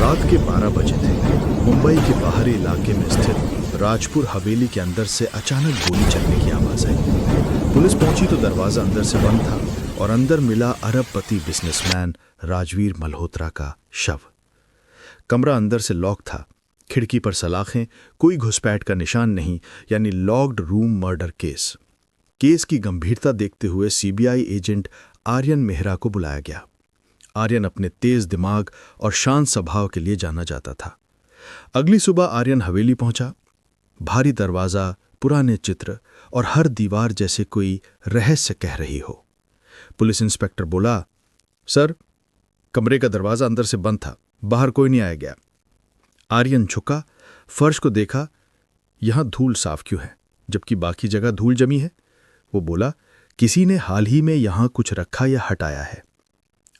रात के 12 बजे थे। मुंबई के बाहरी इलाके में स्थित राजपुर हवेली के अंदर से अचानक गोली चलने की आवाज आई। पुलिस पहुंची तो दरवाजा अंदर से बंद था और अंदर मिला अरबपति बिजनेसमैन राजवीर मल्होत्रा का शव। कमरा अंदर से लॉक था, खिड़की पर सलाखें, कोई घुसपैठ का निशान नहीं, यानी locked room murder case. Case की गंभीरता देखते हुए सीबीआई एजेंट आर्यन मेहरा को बुलाया गया। आर्यन अपने तेज दिमाग और शांत स्वभाव के लिए जाना जाता था। अगली सुबह आर्यन हवेली पहुंचा। भारी दरवाजा, पुराने चित्र और हर दीवार जैसे कोई रहस्य कह रही हो। पुलिस इंस्पेक्टर बोला, सर, कमरे का दरवाजा अंदर से बंद था, बाहर कोई नहीं आया गया। आर्यन झुका, फर्श को देखा। यहां धूल साफ क्यों है जबकि बाकी जगह धूल जमी है? वो बोला, किसी ने हाल ही में यहां कुछ रखा या हटाया है।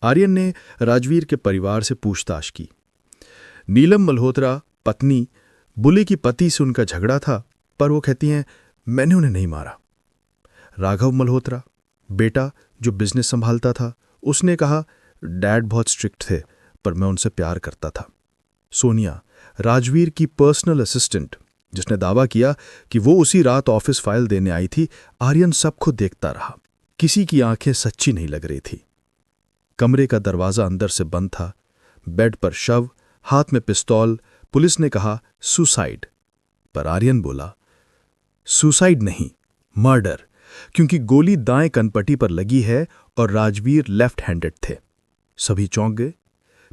आर्यन ने राजवीर के परिवार से पूछताछ की। नीलम मल्होत्रा पत्नी बोली कि पति से उनका झगड़ा था, पर वो कहती हैं मैंने उन्हें नहीं मारा। राघव मल्होत्रा बेटा जो बिजनेस संभालता था, उसने कहा डैड बहुत स्ट्रिक्ट थे पर मैं उनसे प्यार करता था। सोनिया राजवीर की पर्सनल असिस्टेंट, जिसने दावा किया कि वो उसी रात ऑफिस फाइल देने आई थी। आर्यन सबको देखता रहा, किसी की आंखें सच्ची नहीं लग रही थी। कमरे का दरवाजा अंदर से बंद था, बेड पर शव, हाथ में पिस्तौल। पुलिस ने कहा सुसाइड, पर आर्यन बोला सुसाइड नहीं, मर्डर, क्योंकि गोली दाएं कनपट्टी पर लगी है और राजवीर लेफ्ट हैंडेड थे। सभी चौंक गए।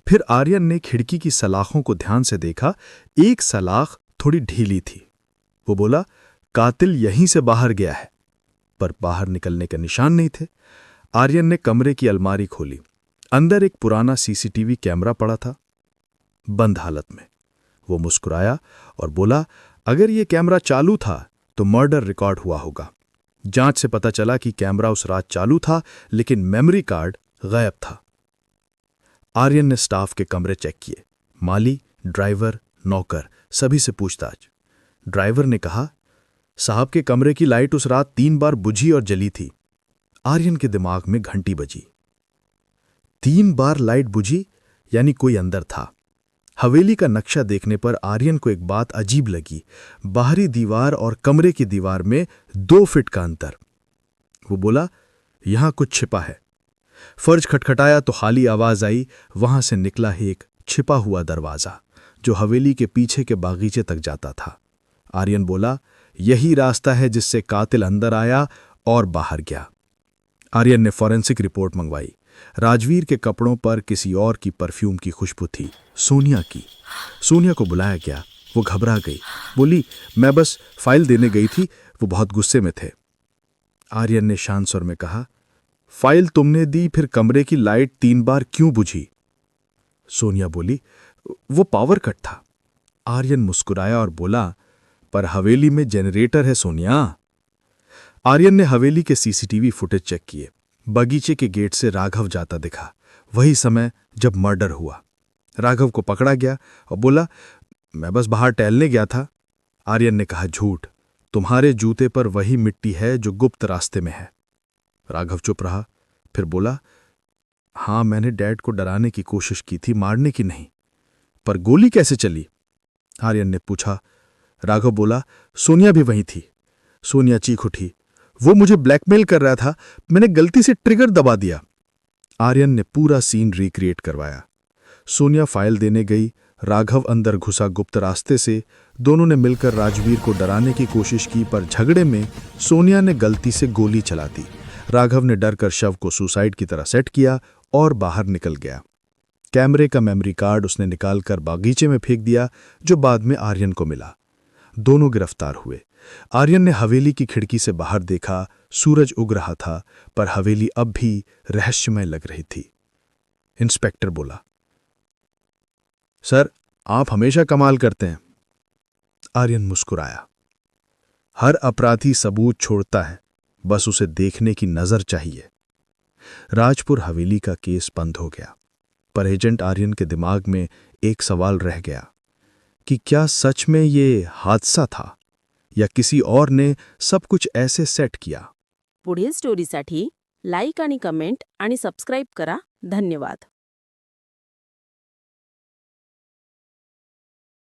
फिर आर्यन ने खिड़की की सलाखों को ध्यान से देखा। एक सलाख थोड़ी ढीली थी। वो बोला कातिल यहीं से बाहर गया है, पर बाहर निकलने के निशान नहीं थे। आर्यन ने कमरे की अलमारी खोली। अंदर एक पुराना सीसीटीवी कैमरा पड़ा था, बंद हालत में। वो मुस्कुराया और बोला, अगर ये कैमरा चालू था तो मर्डर रिकॉर्ड हुआ होगा। जांच से पता चला कि कैमरा उस रात चालू था, लेकिन मेमोरी कार्ड गायब था। आर्यन ने स्टाफ के कमरे चेक किए, माली, ड्राइवर, नौकर, सभी से पूछताछ। ड्राइवर ने कहा, साहब के कमरे की लाइट उस रात 3 बार बुझी और जली थी। आर्यन के दिमाग में घंटी बजी। 3 बार लाइट बुझी, यानी कोई अंदर था। हवेली का नक्शा देखने पर आर्यन को एक बात अजीब लगी, बाहरी दीवार और कमरे की दीवार में 2 फीट का अंतर। वो बोला, यहां कुछ छिपा है। फर्श खटखटाया तो खाली आवाज आई। वहां से निकला है एक छिपा हुआ दरवाजा जो हवेली के पीछे के बागीचे तक जाता था। आर्यन बोला, यही रास्ता है जिससे कातिल अंदर आया और बाहर गया। आर्यन ने फॉरेंसिक रिपोर्ट मंगवाई। राजवीर के कपड़ों पर किसी और की परफ्यूम की खुशबू थी, सोनिया की। सोनिया को बुलाया गया। वो घबरा गई, बोली, मैं बस फाइल देने गई थी। वो बहुत गुस्से में थे। आर्यन ने शांत स्वर में कहा, फाइल तुमने दी, फिर कमरे की लाइट 3 बार क्यों बुझी? सोनिया बोली, वो पावर कट था। आर्यन मुस्कुराया और बोला, पर हवेली में जनरेटर है सोनिया। आर्यन ने हवेली के सीसीटीवी फुटेज चेक किए। बगीचे के गेट से राघव जाता दिखा, वही समय जब मर्डर हुआ। राघव को पकड़ा गया और बोला, मैं बस बाहर टहलने गया था। आर्यन ने कहा, झूठ, तुम्हारे जूते पर वही मिट्टी है जो गुप्त रास्ते में है। राघव चुप रहा, फिर बोला, हां, मैंने डैड को डराने की कोशिश की थी, मारने की नहीं। पर गोली कैसे चली? आर्यन ने पूछा। राघव बोला, सोनिया भी वहीं थी। सोनिया चीख उठी, वो मुझे ब्लैकमेल कर रहा था, मैंने गलती से ट्रिगर दबा दिया। आर्यन ने पूरा सीन रिक्रिएट करवाया। सोनिया फाइल देने गई, राघव अंदर घुसा गुप्त रास्ते से। दोनों ने मिलकर राजवीर को डराने की कोशिश की, पर झगड़े में सोनिया ने गलती से गोली चला दी। राघव ने डरकर शव को सुसाइड की तरह सेट किया और बाहर निकल गया। कैमरे का मेमोरी कार्ड उसने निकालकर बागीचे में फेंक दिया, जो बाद में आर्यन को मिला। दोनों गिरफ्तार हुए। आर्यन ने हवेली की खिड़की से बाहर देखा। सूरज उग रहा था, पर हवेली अब भी रहस्यमय लग रही थी। इंस्पेक्टर बोला, सर, आप हमेशा कमाल करते हैं। आर्यन मुस्कुराया। हर अपराधी सबूत छोड़ता है, बस उसे देखने की नजर चाहिए। राजपुर हवेली का केस बंद हो गया, पर एजेंट आर्यन के दिमाग में एक सवाल रह गया कि क्या सच में ये हादसा था या किसी और ने सब कुछ ऐसे सेट किया। पुढील स्टोरीसाठी लाईक आणि कमेंट आणि सबस्क्राईब करा. धन्यवाद.